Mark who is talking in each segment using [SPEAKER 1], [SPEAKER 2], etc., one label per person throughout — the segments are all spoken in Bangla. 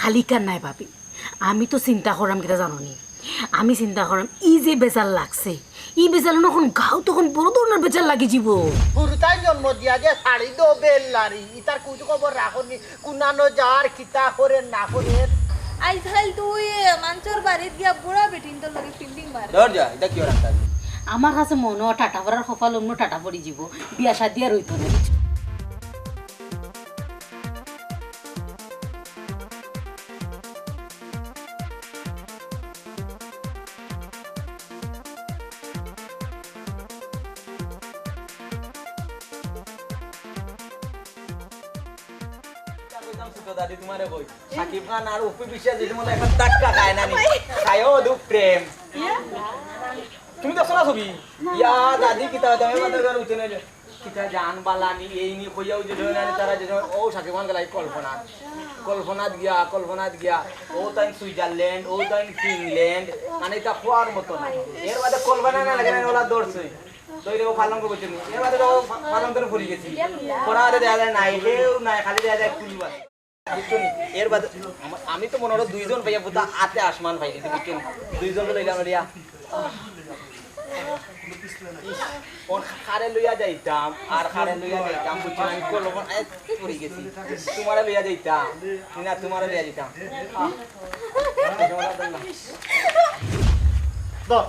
[SPEAKER 1] খালি কার নাই ভাবি, আমি তো চিন্তা করাম কিটা জানি, আমি চিন্তা করাম ই যে বেজাল লাগছে, ই বেজাল নখন গাও তখন বড় ধরনের বেজাল লাগি যাব।
[SPEAKER 2] গুরুতাই জন্ম দিয়া যে শাড়ি দো বেল লারি ইতার কুজ খবর রাখনি কুনানো যার কিতা করে না করে
[SPEAKER 3] আইসাইল তুই মাঞ্চর বাড়িত গিয়া বুড়া বেটিন তোর লগে ফিল্ডিং মার
[SPEAKER 4] ধর যা এটা কি রাখতা
[SPEAKER 1] আমার কাছে মনে হয় টাটা পড়ার কপাল অন্য টাটা পড়ি যাব, বিয়া শাদি আর হইতো না।
[SPEAKER 4] দাদি তোমারে কই সাকিব খান আর উপি বিশ্বাস যেটা মনে একটা টাটকা গায় না নি খায়ও দু প্রেম তুমি তো শোনা ছবি ইয়া দাদি কিতা তুমি মত করে উঠে নইলে কিতা জান বালানি এই নি কইয়াও যে ধরে না তারা যে ও সাকিব খান গলাই কল্পনাত গিয়া ও তাই সুইজারল্যান্ড ও তাই ফিনল্যান্ড মানে এটা খোয়ার মতো না এর বাদে কল্পনা না লাগে না ওলা দৌড়ছে দইরে ও পালন করতে নি এর বাদে ও পালন করে ফুরি গেছি পড়াতে দেয়া যায় নাই হেউ নাই খালি দেয়া যায় কুলবা এর বাদে আমি তো মনে হলো দুইজন ভাইয়া বুঝা আতে আসমান ভাই গেছে বুঝছেন দুইজন লইলাম রিয়া ওর খারে লইয়া যাইতাম আর খারে লইয়া যাইতাম বুঝছেন আমি কলবন পড়ে গেছি তোমারে লইয়া যাইতাম না তোমারে লইয়া যাইতাম
[SPEAKER 2] দর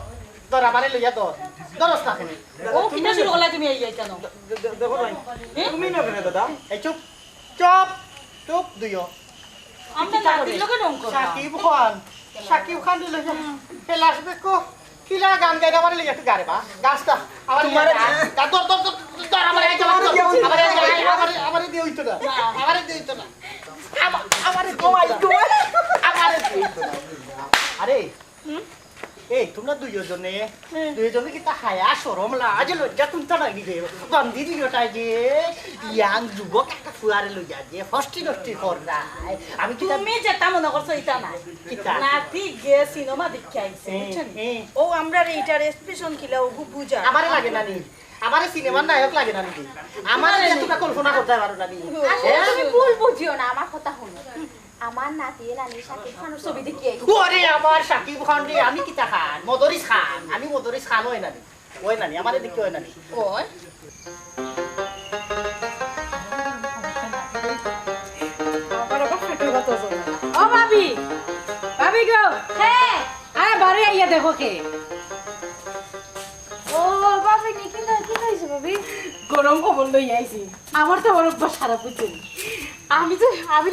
[SPEAKER 2] দর আমারে লইয়া দর দরস না কেন
[SPEAKER 1] ও কিটা শুরু করলা তুমি এই কেন?
[SPEAKER 4] দেখো ভাই তুমি না কেন দাদা
[SPEAKER 2] এই চুপ চুপ চুপ দুইও
[SPEAKER 1] আমরা নাতির লগে রং করব।
[SPEAKER 2] সাকিব খান দিল ফেলাস দেখো কিলা গান গাইতে আমারে লইয়া একটু গারে বা গাছটা আমার
[SPEAKER 4] তোমারে
[SPEAKER 2] গা দর দর দর আমারে আমারে দিয়ে হইতো না আমারে দিয়ে হইতো না আমারে দিয়ে আরে এই তোমরা দুইজনে কি তা হায়া সরম লাজ লজ্জা তুলতে লাগি রে গন্ধি দিওটাই যে ইয়াং যুবক একটা ফুয়ারে লইয়া যে হস্টি নষ্টি কররাই আমি কি
[SPEAKER 1] তুমি যেটা মনে করছো এটা না,
[SPEAKER 2] কিতা?
[SPEAKER 1] নাতি গে সিনেমা দেখে আইছে বুঝছেন?
[SPEAKER 3] ও আমরা এইটার এক্সপ্রেশন কিলা ও বুঝা
[SPEAKER 2] আমারে লাগে না নি আমারে সিনেমার নায়ক লাগে না নি আমারে তোমরা কল্পনা করতে পারো না নি
[SPEAKER 3] আসলে তুমি ভুল বুঝিও না আমার কথা শুনো আমার নাতি নানি সাকিব খানের ছবি দেখি আইছি
[SPEAKER 2] ওরে আমার সাকিব খান রে আমি কিতা খান মদরিস খান আমি মদরিস খান হয় না নি ওই না নি আমারে দেখি হয় না নি
[SPEAKER 3] ওই
[SPEAKER 1] ও ভাবি, ভাবি গো,
[SPEAKER 3] হ্যাঁ
[SPEAKER 1] আরে বাড়ি আইয়া দেখো কে
[SPEAKER 3] ও বাবা কি হইছে ভাবি
[SPEAKER 1] গরম খবর লই আইছি। আমার তো আমার অভ্যাস খারাপ হচ্ছে, আমি তো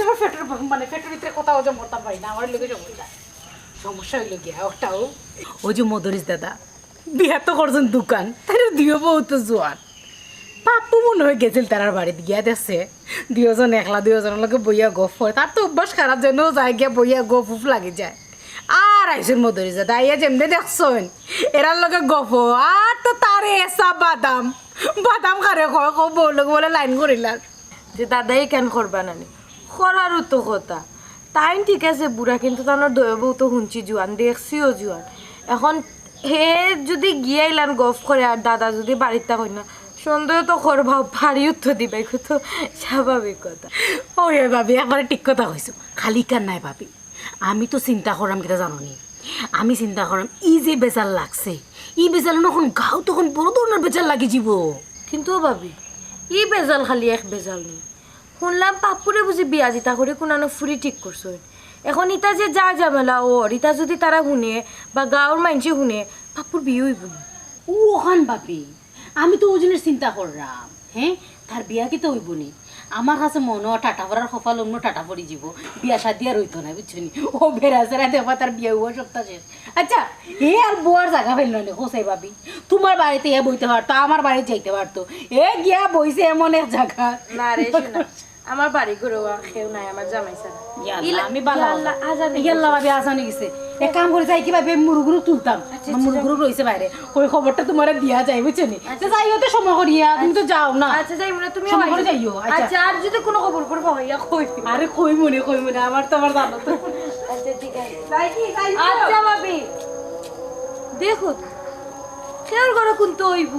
[SPEAKER 1] আমার পেটের মানে পেটের ভিতরে কোথাও যে মরতাম পারি না, আমার লোকে সমস্যা হইল গিয়া ওটাও ওই যে মদরিস দাদা বিয়া তো করছেন দোকান, তার দিও বউ তো জোয়ান পাপ্পু মনে হয়ে গেছিল তার বাড়িতে গিয়া দেখছে দুজন একলা দুজনের লোকে বইয়া গফ হয়, তার তো অভ্যাস খারাপ যেন যায় গিয়া বইয়া গফ উফ লাগে যায়। আর আইসেন মদরিস দাদা আইয়া যেমনি দেখছেন এরার লগে গফ আর তো তারে এসা বাদাম বাদাম খারে কয় বউ লোক বলে লাইন করিলার
[SPEAKER 5] যে দাদাই কেন করবা নানি করারও তো কথা তাই ঠিক আছে বুড়া, কিন্তু তার দয় বউ তো শুনছি জোয়ান, দেখছিও জোয়ান। এখন হে যদি গিয়াইলান গফ করে আর দাদা যদি বাড়িতে কই না সন্দেহ তো করবা, ভারী উত্তর দিবাই তো স্বাভাবিক কথা।
[SPEAKER 1] ওই ভাবি একবারে ঠিক কথা কইছো, খালি কার নাই ভাবি, আমি তো চিন্তা করাম কিটা জানি, আমি চিন্তা করাম ই যে বেজাল লাগছে, ই বেজাল নখন গাও তখন বড় ধরনের বেজাল লাগি যাব।
[SPEAKER 5] কিন্তু ভাবি ই বেজাল খালি এক বেজাল নেই, শুনলাম পাপুরে বুঝি বিয়া জিতা করে কোনানো ফুরি ঠিক করছো। এখন ইটা যে যা ঝামেলা ওর ইটা যদি তারা শুনে বা গাঁৱৰ মানুষে শুনে পাপুর বিয়ে হইব না।
[SPEAKER 1] ও ওখান ভাবি আমি তো ওজনের চিন্তা করলাম, হ্যাঁ তার বিয়া কি তো হইব নি, আমার কাছে মনে হয় টাটা পড়ার কপাল অন্য টাটা পড়ি যাব, বিয়া শাদি আর হইতো না বুঝছো নি। ও বেড়া সেরা দেবা তার বিয়া হওয়ার সপ্তাহ শেষ। আচ্ছা এ আর বুয়ার জায়গা ফেলল না কোসাই ভাবি, তোমার বাড়িতে এ বইতে পারতো আমার বাড়ি যাইতে পারতো, এ গিয়া বইছে এমন এক জায়গা
[SPEAKER 5] না রে শোনা, আমার বাড়ি ঘুরোয়া কেউ নাই, আমার জামাই ছাড়া।
[SPEAKER 1] আমি ইয়াল্লা ভাবি আসানি গেছে, এক কাম করে যাই কি ভাবি মুরগুরু তুলতাম, মুরগুরু রয়েছে বাইরে, ওই খবরটা তোমার দিয়া যায় বুঝছো নি। যাইও তো সময় করিয়া, তুমি তো যাও না।
[SPEAKER 5] আচ্ছা যাই মনে তুমি
[SPEAKER 1] সময় করে যাইও।
[SPEAKER 5] আচ্ছা আর যদি কোনো খবর করবো হইয়া কই।
[SPEAKER 1] আরে কই মনে আমার তো আমার জানো তো।
[SPEAKER 5] আচ্ছা ঠিক আছে আচ্ছা ভাবি দেখো কেউর ঘরে কোনটা হইব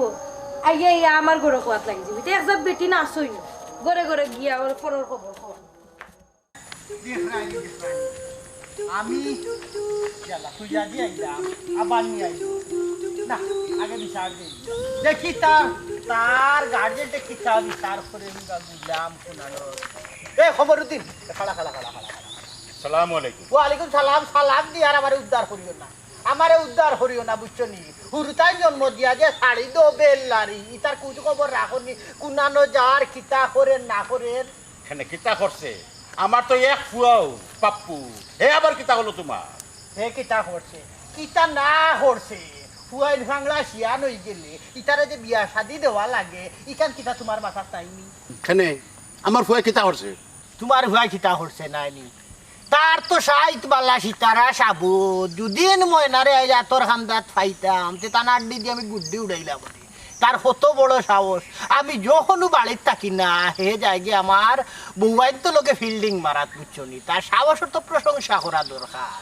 [SPEAKER 5] আইয়া ইয়া আমার ঘরে কোয়াত লাগি যাবি, তো একজাত বেটি না আসই না ঘরে ঘরে গিয়া ওর পরের খবর।
[SPEAKER 2] আমি চলা তুই যা দিয়ে আইলাম আবার নিয়ে আইল না আগে বিচার দিই দেখি তার গার্জেনটা কি চা বিচার করে বুঝলাম শোনানো এ খবরউদ্দিন খালা খালা খালা খালা
[SPEAKER 6] সালাম আলাইকুম।
[SPEAKER 2] ওয়ালাইকুম সালাম সালাম দিয়ে আর আমারে উদ্ধার করিও না আমারে উদ্ধার করিও না বুঝছো নি হুরুতাই জন্ম দিয়া যে শাড়ি দো বেল্লারি ইতার কুচ খবর রাখনি কুনানো যার কিতা করেন না করেন
[SPEAKER 6] এখানে কিতা করছে আমার তো এক ফুয়াও পাপ্পু হে আবার কিতা হলো তোমার
[SPEAKER 2] হে কিতা করছে কিতা না করছে ফুয়াইল ভাঙলা শিয়ান হয়ে গেলে ইতারে যে বিয়া শাদি দেওয়া লাগে ইকান কিতা তোমার মাথার টাইমি
[SPEAKER 6] এখানে আমার ফুয়া কিতা করছে
[SPEAKER 2] তোমার ভুয়া কিতা করছে নাইনি তার তো সাইত বালা সীতারা সাবু দুদিন ময়নারে তোর খান্দাত ফাইতাম তে তার আড্ডি দিয়ে আমি গুড্ডি উড়াইলাম তার কত বড় সাহস আমি যখনও বাড়ির থাকি না হে জায়গায় আমার বউয়াইন তো লোকে ফিল্ডিং মারাত বুঝছো নি তার সাহসের তো প্রশংসা করা দরকার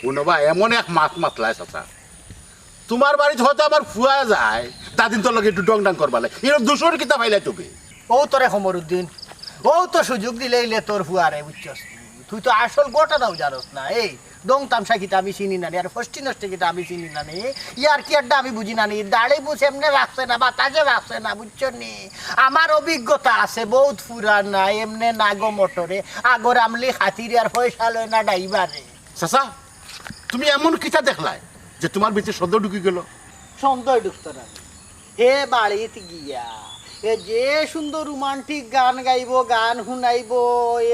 [SPEAKER 6] কোনোবা এমন এক মাত মাতলায় চাচা তোমার বাড়িতে হয়তো আবার ফুয়া যায় তাদিন তো লোক একটু ডং ডাং করবালে এর দুশোর কিতা পাইলাই তুমি
[SPEAKER 2] ও তোরে খমরউদ্দিন ও তো সুযোগ দিলে তোর ফুয়ারে বুঝছস তুই তো আসল গোটাটাও জানোস না এই দং তামসা কিতা আমি চিনি না আর ফষ্টি নষ্টে কিতা আমি চিনি না ইয়ার কি আড্ডা আমি বুঝি না দাড়ি বুঝ এমনি রাখছে না বাতাসে রাখছে না বুঝছো নি আমার অভিজ্ঞতা আছে বহুত পুরানা এমনি নাগো মোটরে আগর আমলি হাতিরে আর পয়সা লয় না ডাইবারে
[SPEAKER 6] চাচা তুমি এমন কিতা দেখলাই যে তোমার ভিতরে সদ্য ঢুকি গেল
[SPEAKER 2] সন্দেহ ঢুকতো না এ বাড়িতে গিয়া এ যে সুন্দর রোমান্টিক গান গাইব গান শুনাইব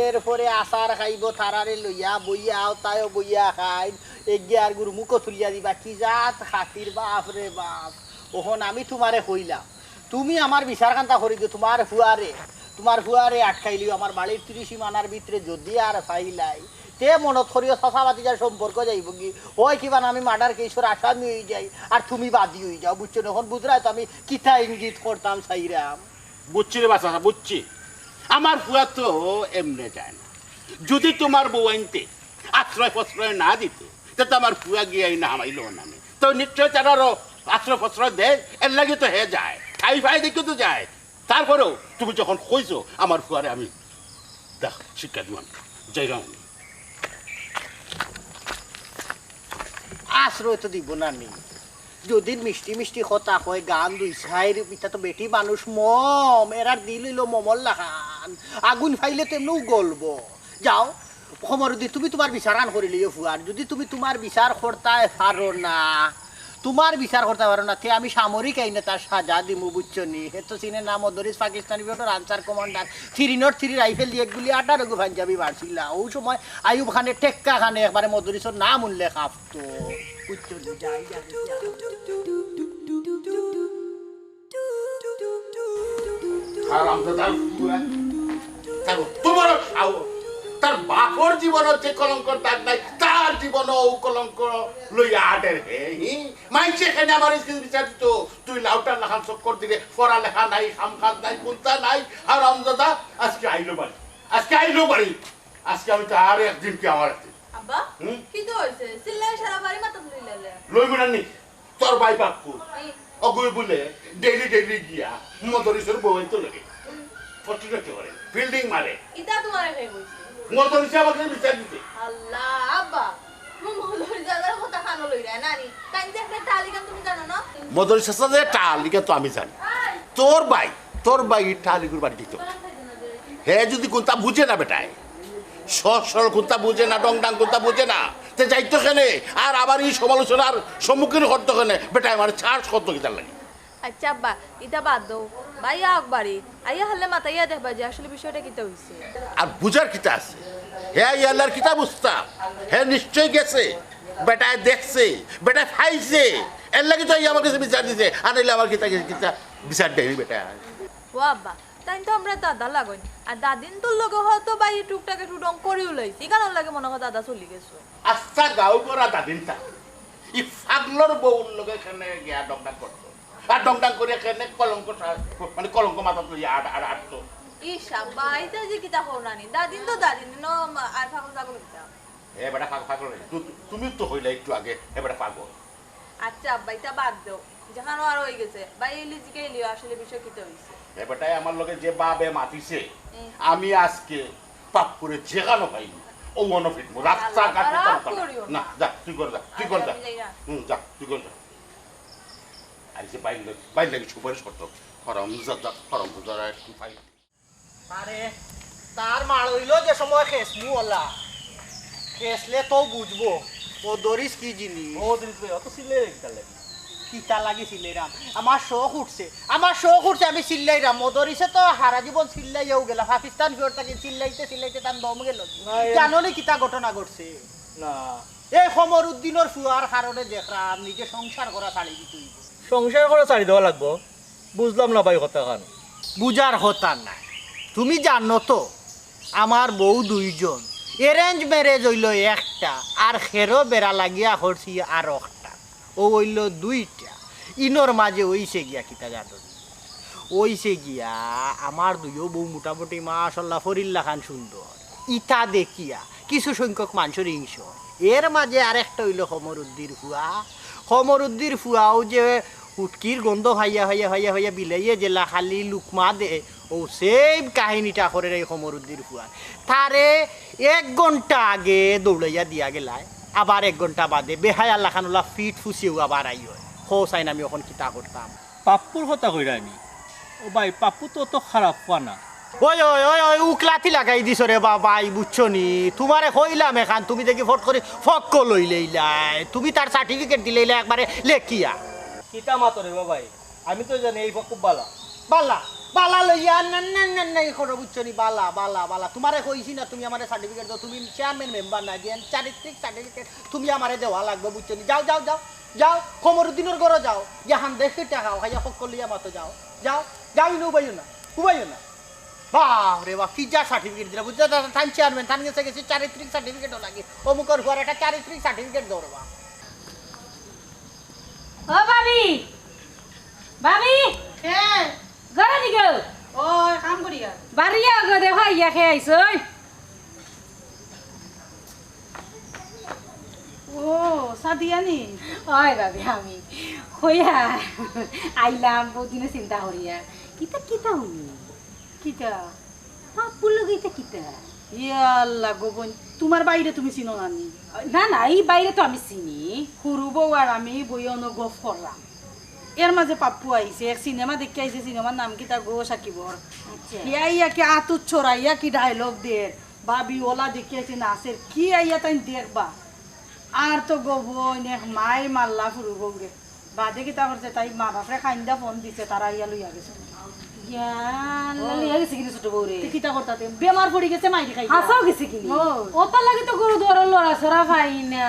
[SPEAKER 2] এরপরে আচার খাইব তারারে লইয়া বইয়া তাইও বইয়া খাই এগিয়ার গুরু মুখ তুলিয়া দিবা কি জাত খাতির বাপ রে বাপ ওখন আমি তোমারে কইলাম তুমি আমার বিচার কান্তা করি দিও তোমার ফুয়ারে আটকাইলিও আমার বাড়ির 30 মানার ভিতরে যদি আর ফাইলাই তে মনত করিও শশাবাতি যার সম্পর্ক যাইব কি ওই কিবা আমি মার্ডার কেসর আসামি হয়ে যাই আর তুমি বাদী হয়ে যাও বুঝছো এখন বুঝরাই তো আমি কিতা ইঙ্গিত করতাম সাইরাম
[SPEAKER 6] বুঝছি রে বাচ্চা বুঝছি আমার ফুয়া তো এমনি যায় না যদি তোমার বউ আনতে আশ্রয় প্রশ্রয় না দিতে তো আমার ফুয়া গিয়ে না হামাইল নামে তো নিশ্চয় তারারও আশ্রয় প্রশ্রয় দেয় এর লাগে তো হে যায় খাই ফাই দেখে তো যায় তারপরেও তুমি যখন কইছো আমার ফুয়ারে আমি দেখ শিক্ষা দিলাম যাইলাম
[SPEAKER 2] আশ্রয় তো দিব না নি যদি মিষ্টি মিষ্টি কথা কয় গান দুই সাইর পিতা তো বেটি মানুষ মম এরার দিল হইল মমল লাখান আগুন ফাইলে তেমনিও গলব যাও খবরদি তুমি তোমার বিচারান করিলিও ফুয়ার যদি তুমি তোমার বিচার করতে পারো না তে আমি সামরিক আইনে তার সাজা দিমু বুঝছো নি হে তো চিনে না মদরিস পাকিস্তানি বিরোধ আনসার কমান্ডার 303 রাইফেল দিয়ে গুলি 18 গো পাঞ্জাবি মারছিলা ওই সময় আইয়ুব খানের টেক্কা খানে একবারে মদরিসের নাম উল্লেখ আপতো বুঝছো নি যাই
[SPEAKER 6] তোমার তার বাপর জীবন হচ্ছে কলঙ্কর দাগ নাই তার জীবন ও কলঙ্ক লইয়া আটের হে মাইছে এখানে আমার স্কিল বিচার দিত তুই লাউটার লাখান চক্কর দিলে পড়া লেখা নাই খামখাত নাই কুন্তা নাই আর আমদাদা আজকে আইলো বাড়ি আজকে আমি তো আর একদিন কি আমার একদিন
[SPEAKER 3] আব্বা কি তো হইছে সিল্লাই সারা বাড়ি মাথা ধরে লালে
[SPEAKER 6] লইব না নি তোর ভাই বাপু অগুই বলে ডেইলি গিয়া মদরিসের বউই তো লাগে ফটো করে বিল্ডিং মারে
[SPEAKER 3] ইতা তোমারে হয়ে গইছে
[SPEAKER 6] মদরিসে আমাকে বিচার দিতে
[SPEAKER 3] আল্লাহ আব্বা মহলর জায়গার কথা খানো লইরা নানি তাই দেখলে তালিকা তুমি জানো না
[SPEAKER 6] মদরিসের সাথে টালিকা তো আমি জানি তোর ভাই টালিগুর বাড়ি দিত হে যদি কোনটা বুঝে না বেটায় সরল কোনটা বুঝে না ডংডাং কোনটা বুঝে না তে যাইতো কেনে আর আবার এই সমালোচনার সম্মুখীন করতো কেনে বেটায় আমার চার্জ কত কিতার লাগে
[SPEAKER 3] আচ্ছা আব্বা ইতা বাদ দাও ভাইয়া আকবারি আইয়া হলে মাতাইয়া দেখবা যে আসলে বিষয়টা কিতা হইছে
[SPEAKER 6] আর বুঝার কিতা আছে হে ইয়াল্লার কিতা বুঝতা হে নিশ্চয় গেছে বেটায় দেখছে বেটায় খাইছে এর লাগে তো আমার কাছে বিচার দিছে আর নাইলে আমার কিতা বিচার দেয়নি বেটা
[SPEAKER 3] ও আব্বা তাই তো আমরা দাদা লাগন আর দাদিন তোর লগে হয়তো ভাই টুকটাকে টুডং করিও লইছি কারণ লাগে মনে হয় দাদা চলি গেছে
[SPEAKER 6] আচ্ছা গাঁও করা দাদিনটা ই ফাগলর বউর লগে এখানে গিয়া ডংডাং করতো আর ডংডাং করে এখানে কলঙ্ক মাথা তুলি আটতো
[SPEAKER 3] ইস আব্বা এটা যে কিতা হরানি দাদিন তো দাদিন নো আর ফাগল জাগল কিতা
[SPEAKER 6] এ বেটা ফাগল তুমি তো হইলে একটু আগে এ বেটা পাগল
[SPEAKER 3] আচ্ছা আব্বা এটা বাদ দাও যেখানে আর হয়ে গেছে ভাই এলিজিকে এলিও আসলে বিষয় কিতা হইছে
[SPEAKER 6] এ বেটাই আমার লগে যে বাবে মাতিছে আমি আজকে পাপ করে যেখানো পাইনি ও মনে ফিটবো রাস্তা ঘাটে না যা তুই কর যা তুই কর যা যা তুই কর যা আর যে বাইর লাগে সুপারিশ করতো খরম বুজারা একটু পাই
[SPEAKER 2] আরে তার মাল হইল যে সময় খেসমু ওলা খেসলে তো বুঝবো ও দরিস কি জিনিস
[SPEAKER 4] ও দিন তুই অত সিলে রেখে লাগি
[SPEAKER 2] কিতা লাগি সিল্লাইরাম আমার শখ উঠছে আমি সিল্লাইরাম মদরিসে তো হারা জীবন সিল্লাইয়াও গেলাম পাকিস্তান ফিরত থাকি সিল্লাইতে তার দম গেল জানো নি কিতা ঘটনা ঘটছে
[SPEAKER 4] না
[SPEAKER 2] এই সমর উদ্দিনের ফুয়ার কারণে দেখলাম নিজে সংসার করা ছাড়ি দিতে হইব।
[SPEAKER 4] সংসার করে ছাড়ি দেওয়া লাগবো বুঝলাম না ভাই কথা খান
[SPEAKER 2] বুঝার হতার নাই তুমি জানো তো আমার বউ দুইজন এরেঞ্জ ম্যারেজ হইল একটা আর খেরো বেড়া লাগিয়া হরছি আর একটা ও হইল দুইটা ইনোর মাঝে ওইসে গিয়া কিতা জানো ওইসে গিয়া আমার দুইও বউ মোটামুটি মাশাল্লাহ ফরিল্লা খান সুন্দর ইটা দেখিয়া কিছু সংখ্যক মানুষের হিংস এর মাঝে আরেকটা হইল সমরুদ্দির ফুয়াও যে উটকির গন্ধ হাইয়া বিলাইয়ে জেলা খালি লুকমা দে ও সেম কাহিনীটা করে এই সমরুদ্দির ফুয়া তারে 1 ঘন্টা আগে দৌড়াইয়া দিয়া গেলায় আবার 1 ঘন্টা বাদে বেহায় আল্লাহ খানুল্লাহ ফিট ফুসিও আবার আই হয় হো চাইন আমি এখন কিতা করতাম
[SPEAKER 4] পাপ্পুর কথা কইরা আমি ও ভাই পাপ্পু তো অত খারাপ পা না
[SPEAKER 2] ওই উকলাতি লাগাই দিছ রে বাবাই বুঝছো নি তোমারে কইলাম এখান তুমি দেখি ফট করে ফক্ক লইলেইলাই তুমি তার সার্টিফিকেট দিলেইলা একবারে লেখিয়া
[SPEAKER 4] কিতা মাতরে ভাই আমি তো জানি এই খুব ভালো
[SPEAKER 2] বালা লইয়া না করো বুঝছো নি বালা তোমারে কইছি না তুমি আমারে সার্টিফিকেট দাও তুমি চেয়ারম্যান মেম্বার না দিয়েন চারিত্রিক সার্টিফিকেট তুমি আমারে দেওয়া লাগবে বুঝছো নি যাও কমরুদ্দিনের ঘরে যাও যাহান দেখে টাকাও খাইয়া ফক্ক লইয়া মাতো যাও উবাইও না বাপরে বাপ কি যা সার্টিফিকেট দিলা বুঝছো থান চেয়ারম্যান থান গেছে চারিত্রিক সার্টিফিকেটও লাগে অমুকর ঘর একটা চারিত্রিক সার্টিফিকেট দৌড়বা
[SPEAKER 1] ও ভাবি
[SPEAKER 5] হ্যাঁ
[SPEAKER 1] ঘরে নি গো
[SPEAKER 5] ও কাম করিয়া
[SPEAKER 1] বাড়িয়া গো দেখো ইয়া খেয়ে আইসই
[SPEAKER 5] ও সাদিয়ানি
[SPEAKER 1] ওই ভাবি আমি হইয়া আইলাম বহুদিনে চিন্তা করিয়া কিতা হইনি
[SPEAKER 5] কিটা
[SPEAKER 1] পাপুর লগে এটা কিতা
[SPEAKER 5] ইয়াল্লা গোবন তোমার বাইরে তুমি চিনো নানি
[SPEAKER 1] না এই বাইরে তো আমি চিনি
[SPEAKER 5] সৰু বউ আর আমি বইয়নো গফ করলাম এর মাঝে পাপ্পু আইছে এক সিনেমা দেখে আইছে সিনেমার নাম কি তার গো সাকিবর
[SPEAKER 1] আচ্ছা
[SPEAKER 5] ইয়া কি আতুত ছড়াইয়া কি ডায়লগ দে ভাবি ওলা দেখে আইছে নাচের কি আইয়া তাই দেখবা আর তো গোবন এক মাই মাল্লা সৰু বউরে বাদে কিতা করছে তাই মা বাপরে খাইন্দা ফোন দিছে তারা ইয়া লইয়া গেছে
[SPEAKER 1] লিয়া গেছে কিনা ছোট বউরে
[SPEAKER 5] কিতা করতাতে বেমার পড়ি গেছে মাইরি খাই
[SPEAKER 1] হাসাও গেছে কিনি ওটার লাগে তো গরু দৌড় লড়া সরা পাই না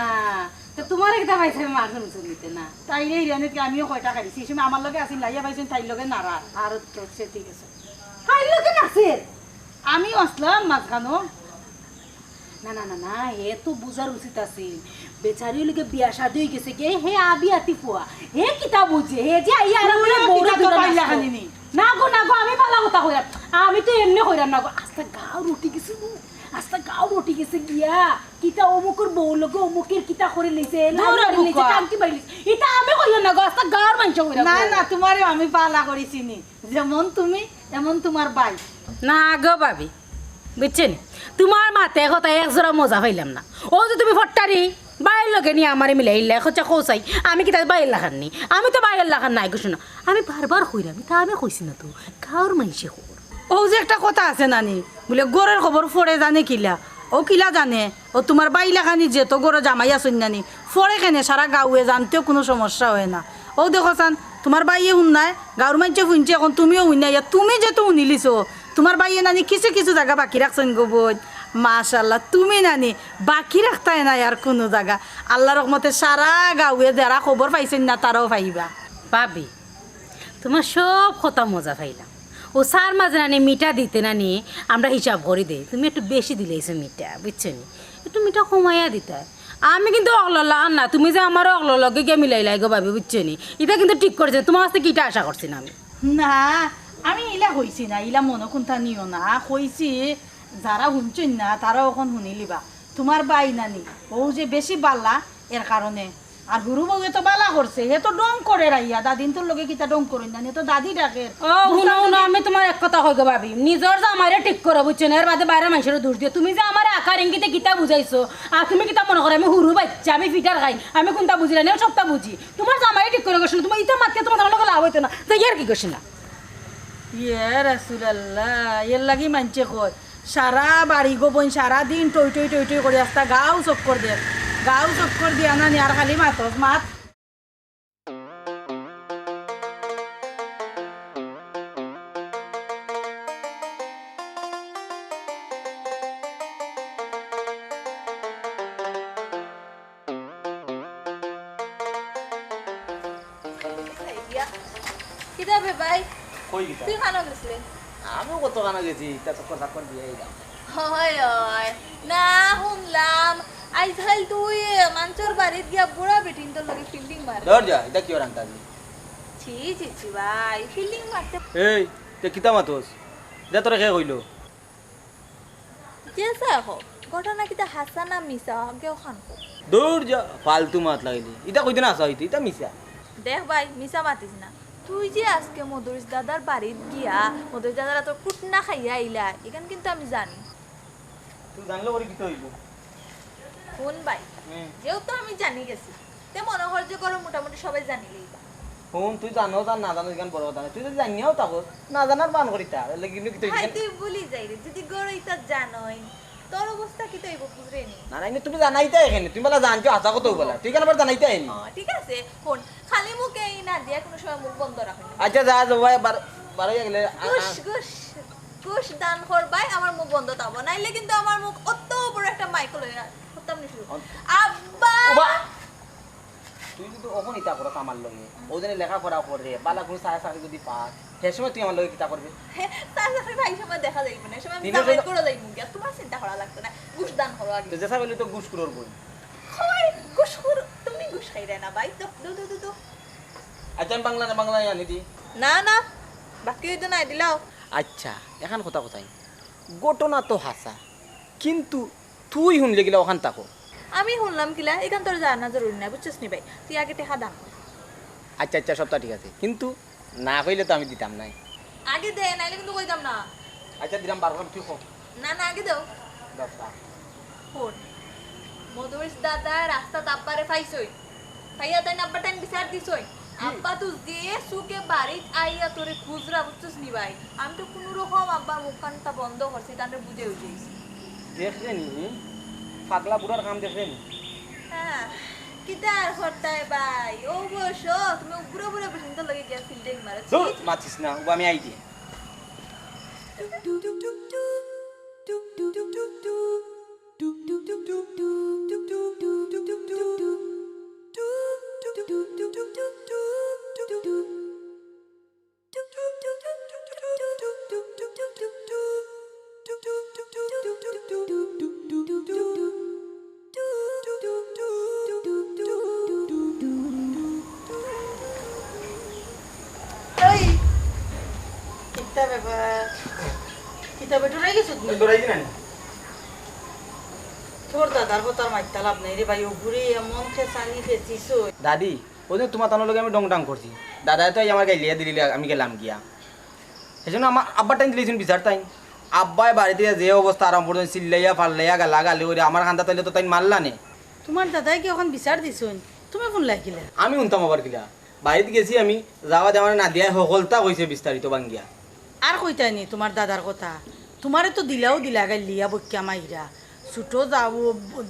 [SPEAKER 1] তো তোমার একটা পাইছে মার শুনতে না
[SPEAKER 5] তাই রে হিরানিত আমিও কয়টা খাইছি এই সময় আমার লগে আসিল লাইয়া পাইছেন তাইর লগে নারা আর তো সে ঠিক আছে
[SPEAKER 1] তাই লোকে নাচে
[SPEAKER 5] আমিও আসলাম মাঝখানো
[SPEAKER 1] না হে তো বুঝার উচিত আছে বেচারি লোকে বিয়া শাদি হয়ে গেছে কে হে আবি আতি ফুয়া হে কিতা বুঝে হে যে আইয়া আর বলে বউরা
[SPEAKER 5] তো পাইলা খানি নি
[SPEAKER 1] না গো আমি পালা কথা কইরা আমি তো এমনি কইরা না গো আস্তা গাও রুটি গেছে গিয়া কিতা অমুকের বউ লগে অমুকের কিতা করে লইছে কামটি বাইলিস এটা আমি কইরা না গো আস্তা গাওর মাংস কইরা
[SPEAKER 5] না তোমারে আমি পালা করিছি নি যেমন তুমি এমন তোমার ভাই
[SPEAKER 1] না গো ভাবি বুঝছেন তোমার মাতে কথা একজোড়া মজা পাইলাম না ও যে তুমি ফট্টারি বাইরের লোকে নিয়ে আমার মিলে ইল্লা হচ্ছে খোঁচাই আমি কি তাই বাইরের লাখান নি আমি তো বাইরের লাখান নাই কিছু না আমি বারবার কইরাম তা আমি কইছি না তো গাঁর মাইসে খবর
[SPEAKER 5] ও যে একটা কথা আছে নানি বলে গোরের খবর ফড়ে জানে কিলা ও কিলা জানে ও তোমার বাইলা খানি যে তো গোর জামাই আসুন নানি ফড়ে কেনে সারা গাঁয়ে জানতেও কোনো সমস্যা হয় না ও দেখো চান তোমার বাইয়ে শুন নাই গাঁর মাইছে শুনছে এখন তুমিও শুন নাই তুমি যেহেতু শুনিলিছো তোমার বাইয়ে নানি কিছু জায়গা বাকি রাখছেন গো বোধ মাশাল্লাহ তুমি নানি বাকি রাখতাই নাই আর কোনো জায়গা আল্লাহ রহমতে সারা গাঁয়ে যারা খবর পাইছেন না তারাও পাইবা
[SPEAKER 1] ভাবি তোমার সব কথা মজা পাইলাম ও সার মাঝে নানি মিঠা দিতে নানি আমরা হিসাব করে দেই তুমি একটু বেশি দিলেইছো মিঠা বুঝছো নি একটু মিঠা কমাইয়া দিতে আমি কিন্তু অগলা না তুমি যে আমার অগলকে গিয়ে মিলাইলাই গো ভাবি বুঝছো নি এটা কিন্তু ঠিক করছে তোমার কাছে কিটা আশা করছি না
[SPEAKER 5] না আমি ইলা হইছি না ইলা মনে কোনটা নিও না হইছি যারা শুনছেন না তারাও এখন শুনিলিবা তোমার বাই নানি ও যে বেশি বাল্লা এর কারণে
[SPEAKER 1] আর হুরু বউ তো বালা করছে হে তো ডং করে রাইয়া দাদিন তোর লগে কিতা ডং করুন জানি তো দাদি ডাকে
[SPEAKER 5] ও শুনো শুনো আমি তোমার এক কথা কইগো ভাবি নিজর যে আমারে ঠিক করে বুঝছেন এর বাদে বাইরে মানুষের দূর দিয়ে তুমি যে আমার আকার ইঙ্গিতে কিতা বুঝাইছো আর তুমি কিতা মনে করো আমি হুরু বাচ্চা আমি ফিটার খাই আমি কোনটা বুঝিলাম আমি সবটা বুঝি তোমার যে আমারে ঠিক করে গেছিল তুমি ইটা মাতকে তোমার লগে লাভ হইতো না তো ইয়ার কি করছ না
[SPEAKER 1] ইয়ে রাসূলুল্লাহ এর লাগি মানছে কয় সারা বাড়ি গোবন সারা দিন টই টই টই টই করে আসতা গাও চক্কর দিয়া না আর খালি মাতস মাত
[SPEAKER 3] কিতাবে ভাই
[SPEAKER 4] কই গিতা
[SPEAKER 3] তুই খানো গেছিলি
[SPEAKER 4] আমিও কত কানা গেছি তা চক্কর চাক্কর দিয়ে এলাম
[SPEAKER 3] হয় হয় না শুনলাম আইসাল তুই মাঞ্চর বাড়িত গিয়া বুড়া বেটিন তোর লগে ফিল্ডিং মার
[SPEAKER 4] ধর যা এটা কি ওর আন্তাজি
[SPEAKER 3] ছি ছি ছি ভাই ফিল্ডিং মারতে
[SPEAKER 4] এই তে কিতা মাতোস দে তোরে কে কইলো
[SPEAKER 3] যেসা হো ঘটনা কিতা হাসা না মিছা কেউ খান
[SPEAKER 4] দূর যা ফালতু মাত লাগিলি ইটা কইতে না আসা হইতে ইটা মিছা
[SPEAKER 3] দেখ ভাই মিছা মাতিস না তুই যে আজকে মধুরিস দাদার বাড়িত গিয়া মধুরিস দাদারা তোর কুটনা খাইয়া আইলা এখান কিন্তু আমি জানি
[SPEAKER 4] তুই জানলে ওরে কিতা হইলো
[SPEAKER 3] কোন ভাই যেহেতু আমি জানি গেছি তে মনে হয় যে করো মোটামুটি সবাই জানিলেই বা।
[SPEAKER 4] ফোন তুই জানো আর না জানো কেন বড় কথা না তুই যদি জানিও তাকো না জানার বান করিতা লাগি কিন্তু কিতা
[SPEAKER 3] ভাই তুই বলি যাই রে যদি গড়ইতা জানোই তোর অবস্থা কি তৈব বুঝরে নি
[SPEAKER 4] না না তুমি জানাইতে এখানে তুমি বলা জানছো আশা কত বলা তুই কেন আবার জানাইতে আইনি
[SPEAKER 3] ঠিক আছে ফোন খালি মুখে এই না দিয়া কোনো সময় মুখ বন্ধ রাখুন
[SPEAKER 4] আচ্ছা যা যা ভাই বারো গেলে
[SPEAKER 3] গুশ গুশ গুশ দান করবাই আমার মুখ বন্ধ তাবো নাইলে কিন্তু আমার মুখ অত বড় একটা মাইক লই হতাম নি শুরু আব্বা
[SPEAKER 4] তুই যদি ওখানে ইতা করো আমার লগে ওজনে লেখাপড়া করে বালা কোনো সায়া সারি যদি পাস সে সময় তুই আমার লগে কিতা করবে
[SPEAKER 3] তাহলে ভাই সময় দেখা যাইবে না সময় আমি
[SPEAKER 4] দিনের
[SPEAKER 3] দাবাই
[SPEAKER 4] বেলা-
[SPEAKER 3] করে যাইব গিয়া তোমার চিন্তা করা লাগতো না গুশ দান করো আগে
[SPEAKER 4] তো যেসা বলি তো গুস করোর বই
[SPEAKER 3] কই গুশ কর তুমি গুশ খাইরে না ভাই তো দু দু দু
[SPEAKER 4] আচ্ছা আমি বাংলা আনি দি
[SPEAKER 3] না না বাকি হইতো না দিলাও
[SPEAKER 4] আচ্ছা এখন কথা কোথায় ঘটনা তো হাসা কিন্তু তুই শুনলে গেলে ওখান তাকো
[SPEAKER 3] আমি শুনলাম কিলা এখান তোর জানা জরুরি নাই বুঝছিস নি ভাই তুই আগে টেকা দাম
[SPEAKER 4] আচ্ছা আচ্ছা সবটা ঠিক আছে কিন্তু না কইলে তো আমি দিতাম নাই
[SPEAKER 3] আগে দে নাইলে কিন্তু কইতাম না
[SPEAKER 4] আচ্ছা দিলাম বারবার তুই কো
[SPEAKER 3] না না আগে দাও
[SPEAKER 4] দশটা
[SPEAKER 3] ফোন মধুরিস দাদা রাস্তা তাপ্পারে ফাইছই ফাইয়া তাই নাব্বা টাইম বিচার দিছই আব্বা তুই যে সুকে বাড়িত আইয়া তোরে খুজরা বুঝছিস নি ভাই আমি তো কোনো রকম আব্বার মুখখানটা বন্ধ করছি তাহলে বুঝে উঠেছি
[SPEAKER 4] দেখলে নি পাগলা বুড়ার কাম দেখলে নি
[SPEAKER 3] হ্যাঁ কিতা আর হরতায় ভাই ও বসো তুমি উপরে উপরে বসে তো লাগে গিয়া ফিল্ডিং মারছি
[SPEAKER 4] মাছিস না ও আমি আই দিয়ে
[SPEAKER 1] এই কিতা ব্যাপার কিতা বেটুরাই গেছো তুমি
[SPEAKER 4] দৌড়াই দিনা
[SPEAKER 1] তোর দাদার কথা মাইতা লাভ নাই রে ভাই ওগুরে এমন খেসানি ফেচিছো
[SPEAKER 4] দাদি ওই যে তোমার তানোর লগে আমি ডং ডাং করছি দাদা তো আমার গাইলিয়া দিলি আমি গেলাম গিয়া সেই জন্য আমার আব্বার টাইম দিলেছেন বিচার টাইম আব্বাই বাড়িতে যে অবস্থা আরাম পর্যন্ত চিল্লাইয়া ফাল্লাইয়া গালা গালি করে আমার খান্দা তাইলে তো তাই মারলা নে
[SPEAKER 1] তোমার দাদাই কি এখন বিচার দিছুন তুমি ফোন লাগিলে
[SPEAKER 4] আমি শুনতাম আবার কিলা বাড়িতে গেছি আমি যাওয়া দেওয়ার না দিয়া সকলতা কইছে বিস্তারিত বাঙ্গিয়া
[SPEAKER 1] আর কইতাই নি তোমার দাদার কথা তোমারে তো দিলাও দিলা গাই লিয়া বক্যা মাইরা ছোট যাও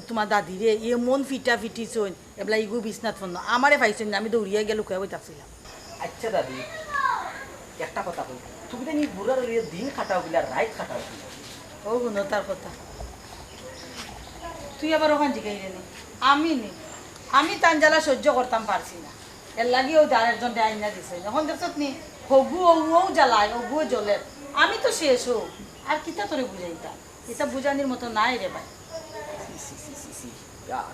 [SPEAKER 1] তোমার দাদিরে এমন ফিটা ফিটিছুন এবলা ইগু বিছনাত ফোন আমারে পাইছুন না আমি দৌড়িয়া গেল কয়ে বইতাছিলাম
[SPEAKER 4] আচ্ছা দাদি একটা কথা কই তুমি তো নি বুড়ার লিয়ে দিন খাটাও গিলা রাইট খাটাও গিলা
[SPEAKER 1] ও শুনো তার কথা তুই আবার ওখান জিগাইলে নি আমি তানজালা সহ্য করতাম পারছি না এর লাগি ও যার একজন আইনা দিছে যখন দেখছত নি হগু ও জ্বালায় ওগুও জ্বলে আমি তো শেষ হোক আর কিতা তোরে বুঝাইতা এটা বুঝানির মতো নাই রে ভাই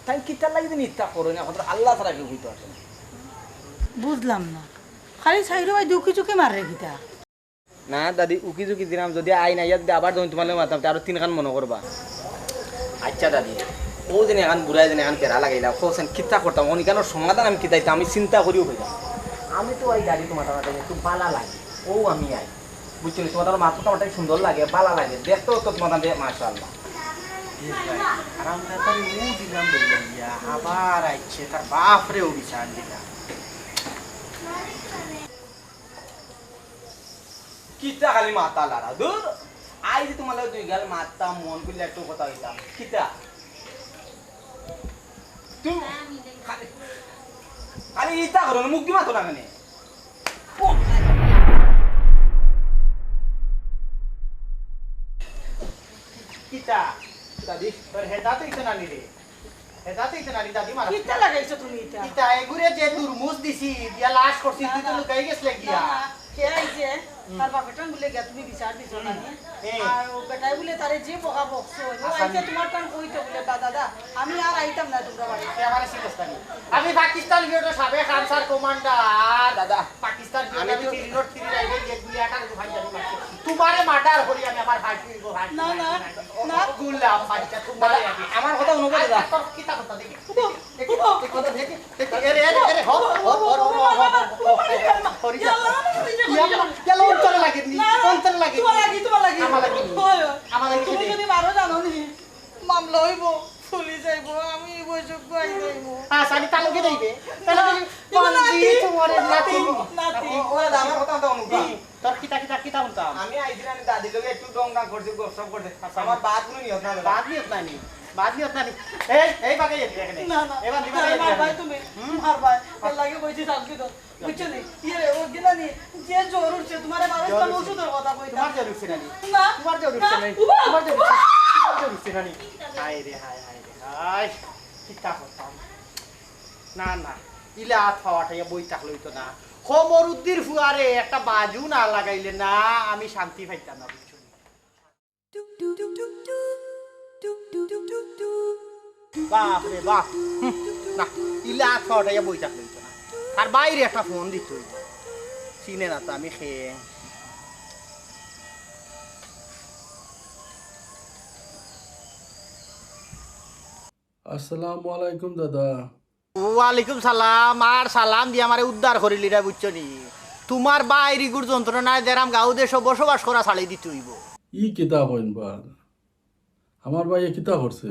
[SPEAKER 4] তাই কিতা লাগি দিন ইচ্ছা করো না এখন আল্লাহ ছাড়া কেউ হইতে আসে না
[SPEAKER 1] বুঝলাম না খালি সাইরো ভাই দুঃখী চুকি মারে গিতা
[SPEAKER 4] না দাদি উকি ঝুঁকি দিলাম যদি আই না ইয়াত আবার যখন তোমার মাতাম আরো তিনখান মনে করবা আচ্ছা দাদি ও যেন এখন বুড়াই যেন এখন পেরা লাগাইলাম কোসেন কিতা করতাম অনিকানোর সমাধান আমি কিতাইতাম আমি চিন্তা করিও হইলাম আমি তো ওই গাড়ি তোমার একটু বালা লাগে ও আমি আই বুঝছো তোমার মাথা তোমার সুন্দর লাগে বালা লাগে দেখতো তো তোমার মাশাআল্লাহ
[SPEAKER 2] আর আমরা তার ও দিলাম বললাম ইয়া আবার আইছে তার বাপরে ও বিচার দিলাম
[SPEAKER 4] কিতা খালি মাথা লারা দূর আই যে তোমার দুই গাল মাথা মন করলে একটু কথা হইতাম কিতা তুই খালি খালি ইতা করো মুখ দিমা তো না কেন
[SPEAKER 2] কিতা
[SPEAKER 4] দাদি
[SPEAKER 2] তোর হেদাতে ইতো নানি রে হেদাতে ইতো নানি দাদি মারা
[SPEAKER 1] কিতা লাগাইছো তুমি এটা
[SPEAKER 2] কিতা এগুরে যে তুরমুজ দিছি দিয়া লাশ করছি তুই তো লুকাই গেছলে গিয়া
[SPEAKER 1] কে আইছে তার বাপেটান বলে গিয়া তুমি বিচার দিছো না
[SPEAKER 2] এই।
[SPEAKER 1] আর ও বেটাই বলে তারে যে বকা বকছো ও আইছে তোমার কান কইতো বলে দাদা আমি আর আইতাম না তোমরা বাড়ি
[SPEAKER 2] সে আমারে সিলেস্তানি আমি পাকিস্তান বিউটো সাবেক আনসার কমান্ডার
[SPEAKER 4] দাদা
[SPEAKER 2] পাকিস্তান
[SPEAKER 4] আমি
[SPEAKER 2] আমি
[SPEAKER 4] তো-
[SPEAKER 2] তিন নোট তিন রাইবে যে গুলি আকার ভাই জানি মারছি তোমারে মার্ডার করি আমি আমার ফাঁসি দিব ভাই
[SPEAKER 1] না, না, না।
[SPEAKER 2] গুলাম বাচ্চা তোমারে
[SPEAKER 4] দাদা
[SPEAKER 2] আমি
[SPEAKER 4] আমার কথা অনুভব দাদা
[SPEAKER 2] তোর কিতা কথা দেখি দেখি কথা দেখি এরে এরে এরে হো হো হো হরি যা চলো অন্তরে লাগে নি অন্তরে লাগে
[SPEAKER 1] তোমার লাগি
[SPEAKER 2] আমার লাগি নি। আমার লাগি
[SPEAKER 1] তুমি
[SPEAKER 2] কি
[SPEAKER 1] যদি মারো জানো নি মামলা হইব পুলিশ আইব আমি বৈঠক আই যাইব
[SPEAKER 2] সানি তালুকে দেইবে তালুকে বন্দি তোমারে নাতি
[SPEAKER 1] নাতি
[SPEAKER 4] ও দাদা আমার কথা অনুভব
[SPEAKER 2] তোর কিতা কিতা কিতা হতাম
[SPEAKER 4] আমি আইছিলাম দাদি লোকে একটু ডং ডাং করছি গপসপ করতে আমার বাত গুলো নিয়ত না দাদা
[SPEAKER 2] বাদ নিয়ত নানি বাদ নিয়ত নানি এই বাগে যেতে এখানে
[SPEAKER 1] না না
[SPEAKER 2] এবার দিবা
[SPEAKER 1] মার ভাই তুমি মার ভাই এর লাগে কইছি শান্তি তো বুঝছো নি ইয়ে ও দিনা নি যে জোর উঠছে তোমারে মারো তো ওষুধের কথা কইতা
[SPEAKER 2] তোমার জরুর ছে নানি
[SPEAKER 1] না
[SPEAKER 2] তোমার জরুর ছে নানি
[SPEAKER 1] উবা!
[SPEAKER 2] তোমার জরুর ছে নানি হায় রে হায় হায় রে হায় কিতা হতাম না না ইলা খাওয়াটাই বই থাকলই তো না খমরুদ্দির ফুয়ারে একটা বাজু না লাগাইলে না আমি শান্তি পাইতাম না বুঝছো নি? বাপ রে বাপ না ইলা খাওয়াটাই বই থাকলই তো না আর বাইরে একটা ফোন দিত চিনে না তো আমি খেয়ে
[SPEAKER 7] আসসালামু আলাইকুম দাদা
[SPEAKER 2] ওয়ালাইকুম সালাম আর সালাম দিয়ে আমারে উদ্ধার করিলি রে বুঝছো নি তোমার বাইরে গুড় যন্ত্রণায় দেরাম গাঁও দেশে বসবাস করা ছাড়ি দিতে হইব
[SPEAKER 7] ই কিতা কইনবার আমার ভাই কিতা করছে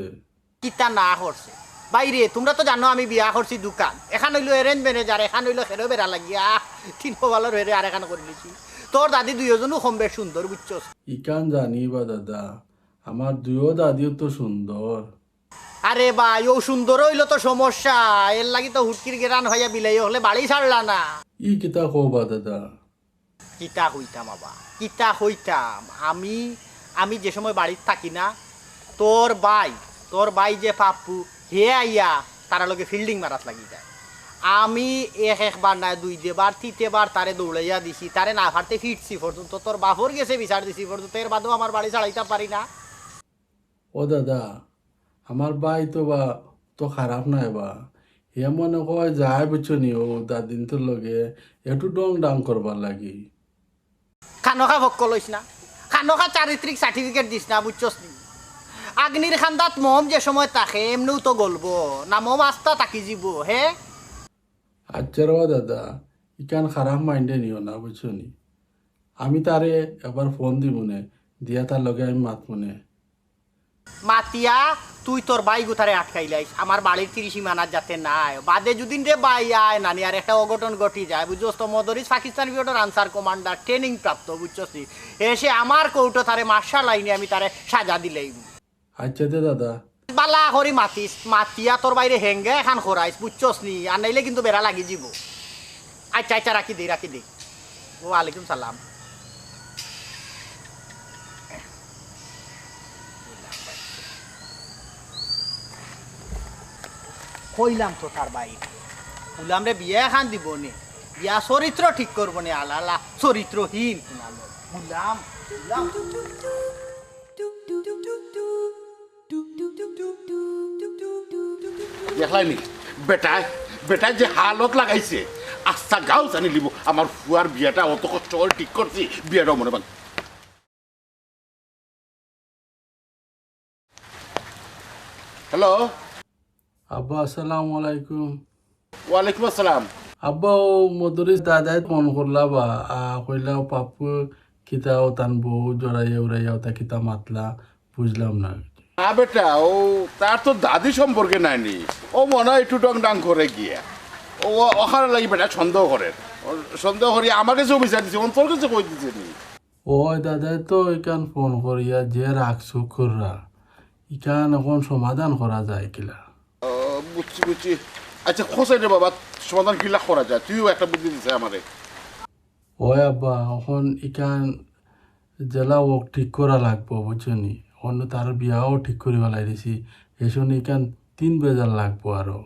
[SPEAKER 2] কিতা না করছে বাইরে তোমরা তো জানো আমি বিয়া করছি দোকান এখান হইলো এরেঞ্জ ম্যানেজার এখান হইলো খেরো বেড়া লাগিয়া তিন ভালোর হেরে আর এখান করে লিছি তোর দাদি দুইজনও কম বেশ সুন্দর বুঝছো
[SPEAKER 7] ইকান জানি বা দাদা আমার দুয়ো দাদিও তো সুন্দর
[SPEAKER 2] আরে ভাই ও সুন্দর হইলো তো সমস্যা এর লাগি তো হুটকির গেরান হইয়া বিলাই হলে বাড়ি ছাড়লা না
[SPEAKER 7] ই কিতা কবা দাদা
[SPEAKER 2] কিতা হইতাম বাবা কিতা হইতাম আমি যে সময় বাড়িতে থাকি না তোর ভাই যে পাপ্পু হে আইয়া তারা লগে ফিল্ডিং মারাত লাগি যায় আমি একবার না দুই দেবার তৃতীয়বার তারে দৌড়াইয়া দিছি তারে না ফারতে ফিরছি পর্যন্ত তোর বাপর গেছে বিচার দিছি পর্যন্ত এর বাদেও আমার বাড়ি ছাড়াইতে পারি না
[SPEAKER 7] ও দাদা আমার ভাই তো বা তো খারাপ নাই বা হে মনে কয় যায় বুঝছো নি ও দাদিন তোর লগে একটু ডং ডাং করবার লাগি
[SPEAKER 2] খানখা ভক্ক লইস না খানখা চারিত্রিক সার্টিফিকেট দিস না বুঝছস নি আগ্নির খান্দাত মম যে সময় তাকে এমনিও তো গলবো না মম আস্তা তাকি যাব হে
[SPEAKER 7] আচ্ছা ও দাদা ইকান খারাপ মাইন্ডে নিও না বুঝছো নি আমি তারে এবার ফোন দিব নে দিয়া তার লগে আমি মাত মনে
[SPEAKER 2] মাতিয়া তুই তোর বাই গুথারে আটকাইলাইস আমার বাড়ির 30 মানার যাতে নাই বাদে যদিন রে বাই আয় নানি আর একটা অঘটন ঘটি যায় বুঝছস তো Madris Pakistan বিউটোর answer commander training প্রাপ্ত বুঝছস নি এসে আমার কৌটো তারে মার্শাল লাইনে আমি তারে সাজা দিলেই
[SPEAKER 7] আচ্ছা দে দাদা
[SPEAKER 2] বালা করি মাতিস মাতিয়া তোর বাইরে হেঙ্গে এখান খরাইস বুঝছস নি আর নাইলে কিন্তু বেড়া লাগি যাব আচ্ছা আচ্ছা রাখি দে ওয়ালাইকুম সালাম কইলাম তো তার বাইরে বললাম রে বিয়ে এখান দিব নে বিয়া চরিত্র ঠিক করবো নে আলালা চরিত্রহীন বললাম
[SPEAKER 6] দেখলাইনি বেটায় যে হালত লাগাইছে আস্থা গাও জানি লিব আমার ফুয়ার বিয়াটা অত কষ্ট করে ঠিক করছি বিয়াটাও মনে পান হ্যালো
[SPEAKER 7] আব্বা আসসালামু আলাইকুম।
[SPEAKER 6] ওয়ালাইকুম আসসালাম।
[SPEAKER 7] আব্বা ও মদরিস দাদাই মন করলা বা কইলা পাপ্পু কিতা ও তান বউ জড়াইয়া উড়াইয়া ওটা কিতা মাতলা বুঝলাম না।
[SPEAKER 6] না বেটা, ও তার তো দাদি সম্পর্কে নাইনি, ও মনে হয় একটু ডং ডাং করে গিয়া ও ওখানে লাগি বেটা সন্দেহ করে, সন্দেহ করি আমার কাছেও বিচার দিছে, অন্তর কাছে কই দিছে নি।
[SPEAKER 7] ওই দাদাই তো এখান ফোন করিয়া যে রাখছু কররা ইখান এখন সমাধান করা যায় কিলা।
[SPEAKER 6] বুঝছি বুঝছি। আচ্ছা খোঁচাই রে বাবা, সমাধান কিলা করা যায়, তুইও একটা বুদ্ধি দিছে আমারে।
[SPEAKER 7] ওই আব্বা এখন ইখান জেলা ওক ঠিক করা লাগবো বুঝছনি, অন্য তার বিয়াও ঠিক করি পেলাই দিছি, এসন ইখান 3 বেজার লাগবো আরো।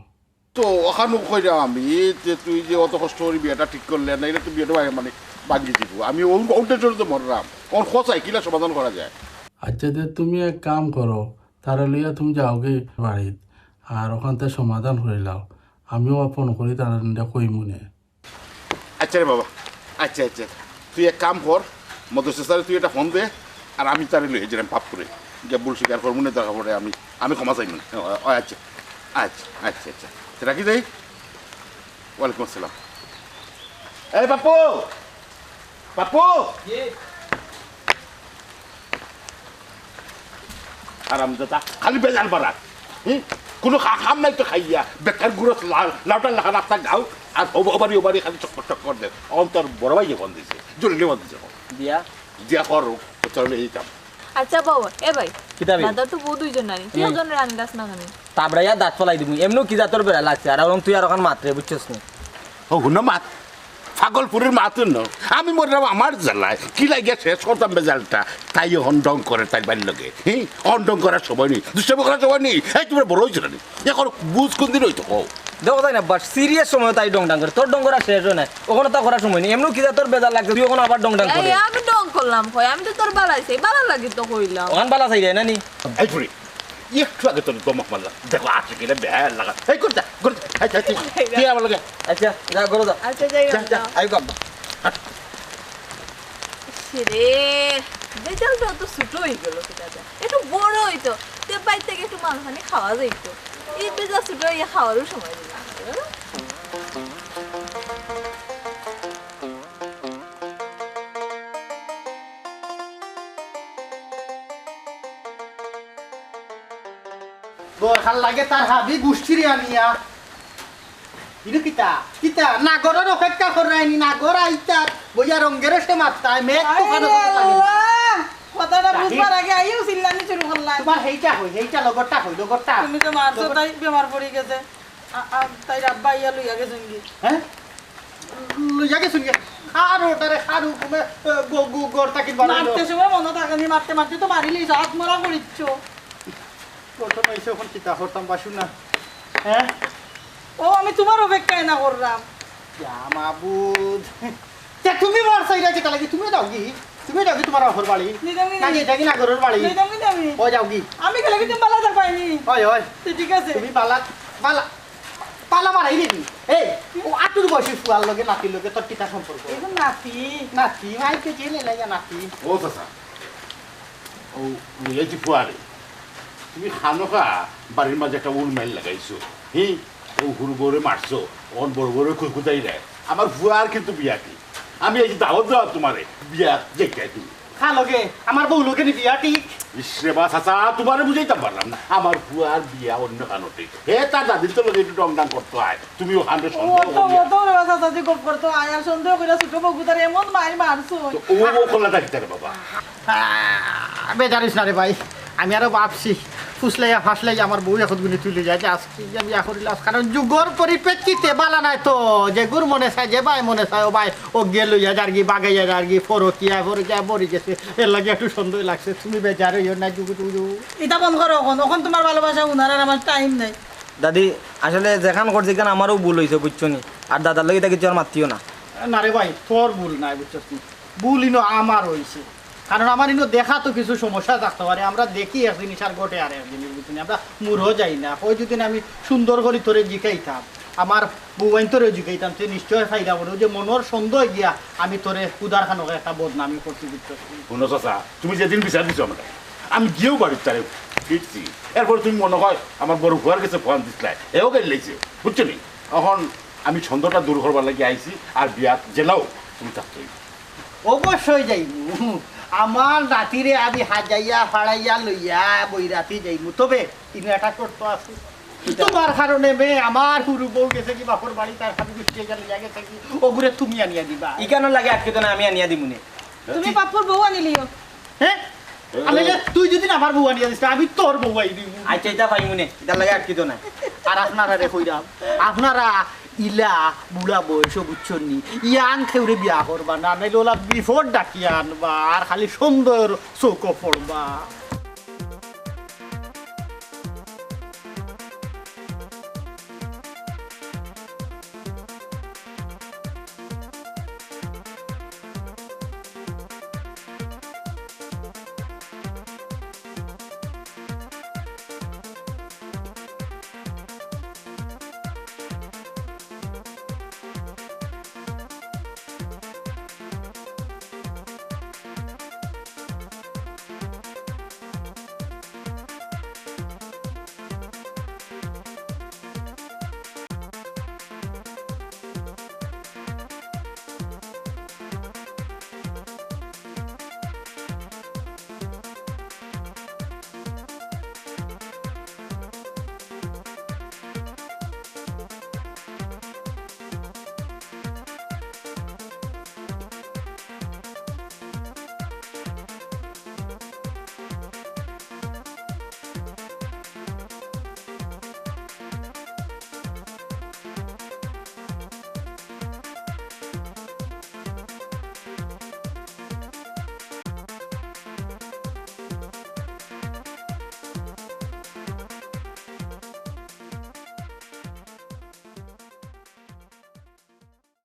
[SPEAKER 6] তো ওখানে কই যাও আমি যে তুই যে অত কষ্ট করে বিয়েটা ঠিক করলে না, এটা তো বিয়েটা মানে বাগিয়ে দিব আমি, ওটার জন্য তো মরলাম। ওর খোঁচাই কিলা সমাধান করা যায়।
[SPEAKER 7] আচ্ছা যে তুমি এক কাম করো, তারা লইয়া তুমি যাওগে বাড়িত আর ওখান থেকে সমাধান করে লাও, আমিও ফোন করি তারা কই মনে।
[SPEAKER 6] আচ্ছা রে বাবা, আচ্ছা আচ্ছা তুই এক কাম কর, মধুসেসারে তুই এটা ফোন দে, আর আমি তারে লই যেলাম পাপ করে যে ভুল স্বীকার করবো না, দেখা পড়ে আমি ক্ষমা চাই না। আচ্ছা আচ্ছা আচ্ছা আচ্ছা সেটা কি যাই। ওয়ালাইকুম আসসালাম। এই পাপ্পু, পাপ্পু আরাম দাদা খালি বেজাল বাড়া, কোনো খাম নাই তো খাইয়া বেকার গুঁড়ো লাউটা লাগা রাস্তা গাও আর ওবারি ওবারি খালি চক্কর চক্কর দে। অন্তর বড় ভাই ফোন দিছে, জরুরি ফোন দিছে,
[SPEAKER 4] দিয়া
[SPEAKER 6] দিয়া কর চলে এইতাম।
[SPEAKER 3] আচ্ছা বাবা এ ভাই
[SPEAKER 4] কিতাবি
[SPEAKER 3] দাদা তো বউ দুইজন নানি, তুই একজন রান দাস না খানি
[SPEAKER 4] তাবড়াইয়া দাঁত ফলাই দিবি, এমনিও কি জাতর বেড়া লাগছে, আর এখন তুই আর ওখান মাত্রে বুঝছিস না।
[SPEAKER 6] ও হুন মাত ফাগলপুরের মাতুন ন, আমি মরলাম আমার জ্বালায় কি লাগিয়া শেষ করতাম বেজালটা, তাই হন্ডং করে তাই বাড়ির লোকে। হন্ডং করার সময় নেই, দুষ্টামি করার সময় নেই, এই তোমার বড় হয়েছিল না এখন বুঝ কোন দিন হইতো কও।
[SPEAKER 4] দেখো তাই না বাস সিরিয়াস সময় তাই ডং ডাং করে, তোর ডং করা শেষ হয় না, ওখানে তা করার সময় নেই, এমনিও কি জাতর বেজাল লাগছে, তুই ওখানে আবার ডং ডাং করে।
[SPEAKER 3] আমি ডং করলাম কই, আমি তো তোর বালাইছি বালা লাগি তো কইলাম।
[SPEAKER 4] ওখান বালা চাই যায় না নি।
[SPEAKER 6] এই ফুরি একটু আগে তোর দমক মারলাম, দেখো আছে কিনা বেহার লাগা, এই করতে করতে কি আমার লাগে।
[SPEAKER 4] আচ্ছা যা করো যা,
[SPEAKER 3] আচ্ছা যাই
[SPEAKER 6] যা, যা।
[SPEAKER 4] আই বাবা।
[SPEAKER 3] রে বেজালটা তো ছোট হয়ে গেল, দাদা একটু বড় হইতো তে বাইর থেকে একটু মাংসানি খাওয়া যাইতো, এই বেজাল ছোট হইয়া খাওয়ারও সময় দিল।
[SPEAKER 2] দরকার লাগে তার হাবি গোষ্ঠীরে আনিয়া ইনু কিতা কিতা নাগরের অপেক্ষা করাইনি, নাগর আইতা বইয়া রঙ্গের সে মাত্রায় মেঘ তুফান
[SPEAKER 1] কথাটা বুঝবার আগে আইও চিল্লানি শুরু করলাম।
[SPEAKER 2] তোমার হেইটা হই, হেইটা লগরটা হই, লগরটা
[SPEAKER 1] তুমি তো মারছো তাই বেমার পড়ে গেছে, তাই আব্বা ইয়া লইয়া গেছেন কি।
[SPEAKER 2] হ্যাঁ লইয়া গেছুন গে আর ওটারে খারু কমে গড়টা কি বানাইলো।
[SPEAKER 1] মারতে সময় মনে থাকেনি, মারতে মারতে তো মারিলেই হাত মরা করিচ্ছ।
[SPEAKER 2] প্রথম এসে এখন কিতা করতাম বাসু না। হ্যাঁ
[SPEAKER 1] ও আমি তোমার অপেক্ষায় না করলাম।
[SPEAKER 2] ইয়া মাবুদ তে তুমি মার সাইরা যেটা লাগি তুমি যাও কি, তুমি যাও কি তোমার অফর বাড়ি নাকি এটা কি নাগরের বাড়ি, ও যাও কি
[SPEAKER 1] আমি গেলে কি তুমি বালা যা পাইনি।
[SPEAKER 2] হয় হয়
[SPEAKER 1] ঠিক আছে
[SPEAKER 2] তুমি পালা পালা পালা মারাই দিবি। এই ও আতুর বয়সী ফুয়ার লগে নাতির লগে তোর কিতা সম্পর্ক?
[SPEAKER 1] এখন নাতি
[SPEAKER 2] নাতি মাইকে জেলে লাগা নাতি।
[SPEAKER 6] ও চাচা ও লইয়াছি ফুয়ারে, তুমি খানোকা বাড়ির মাঝে একটা উল মাইল লাগাইছো, ও হুড় বড়ে মারছো, অন বড় বড় খুঁকুতাই দেয় আমার ফুয়ার, কিন্তু বিয়া কি আমি এই দাওয়াত দেওয়া তোমারে বিয়া যেটাই তুমি
[SPEAKER 2] খা লগে আমার বউ লোকে নি বিয়া ঠিক।
[SPEAKER 6] ইসরে বা চাচা তোমারে বুঝাইতে পারলাম না, আমার ফুয়ার বিয়া অন্য কানতে, হে তার দাদির তো লোকে একটু ডং ডাং করতে হয়, তুমি ওখানে সন্দেহ করিয়া
[SPEAKER 1] গপ করতো আয়ার সন্দেহ করে ছোট বগুতার এমন মাই মারছো।
[SPEAKER 6] তো ও খোলা থাকতে বাবা।
[SPEAKER 2] বেজারিস না রে ভাই, আমি আরো ভাবছি ফুসলাইয়া ফাসলাইয়া আমার বউ এখন গুলি তুলে যায় যে আজকে যে বিয়া করিলাম, কারণ যুগর পরিপ্রেক্ষিতে বালা নাই তো, যে গুর মনে চায় যে ভাই মনে চায় ও ভাই ও গিয়ে লইয়া যারগি বাগাইয়া যারগি ফরকিয়া মরি গেছে, এর লাগে একটু সন্দেহ লাগছে। তুমি বেজার হইও না যুগ টুগু
[SPEAKER 1] এটা বন্ধ করো, এখন তোমার ভালোবাসা উনার আর আমার টাইম নাই।
[SPEAKER 4] দাদি আসলে যেখান করছি কেন আমারও ভুল হয়েছে বুঝছো নি, আর দাদার লগে কিছু আর মাতিও না।
[SPEAKER 2] না রে ভাই তোর ভুল নাই বুঝছিস, ভুল ইনো আমার হয়েছে, কারণ আমার ইনো দেখা তো কিছু সমস্যা থাকতে পারে, আমরা দেখি এক জিনিস আর গোটে আর এক জিনিস বুঝছি, আমরা মূঢ় যাই না। ওই যদি আমি সুন্দর করে তোরে জিকাইতাম, আমার বউয়াইন তোরে জিকাইতাম, তুই নিশ্চয় ফাইদা বলো যে মনের সন্দেহ গিয়া আমি তোরে কুদার খানকে একটা বদনামি করছি বুঝছিস।
[SPEAKER 6] শুনো চাচা তুমি যেদিন বিচার দিছো আমাকে, আমি গিয়েও বাড়ির তারে ফিরছি এরপর তুমি মনে হয় আমার বড় ভুয়ার কাছে ফোন দিসলাই এও গেল লেগেছে বুঝছো নি এখন আমি ছন্দটা দূর করবার লাগে আইছি আর বিয়া জেলাও তুমি থাকতোই
[SPEAKER 2] অবশ্যই যাইমু আমার রাতিরে আমি হাজাইয়া ফাড়াইয়া লইয়া বই রাতি যাইমু তবে তিনি এটা করতে আছে তোমার কারণে মেয়ে আমার হুরু বউ গেছে কি বাপর বাড়ি তার খাবি গুছিয়ে গেলে জায়গা থাকি ওগুলো তুমি আনিয়া দিবা
[SPEAKER 4] ইকানো লাগে আটকে তো না আমি আনিয়া দিমুনে
[SPEAKER 1] তুমি পাপ্পুর বউ আনিলিও
[SPEAKER 2] হ্যাঁ আমি তুই যদি না আমার বউ আনিয়া দিস আমি তোর বউ আই দিব
[SPEAKER 4] আচ্ছা এটা পাইমুনে এটা লাগে আটকে তো না
[SPEAKER 2] আর আপনারা রে কইরাম আপনারা ইলা বুড়া বয়স বুঝছেন নি ইয়াং খেউরে বিয়া করবা না নাইলে ওলা বিফোর ডাকিয়া আনবা আর খালি সুন্দর চৌকো পড়বা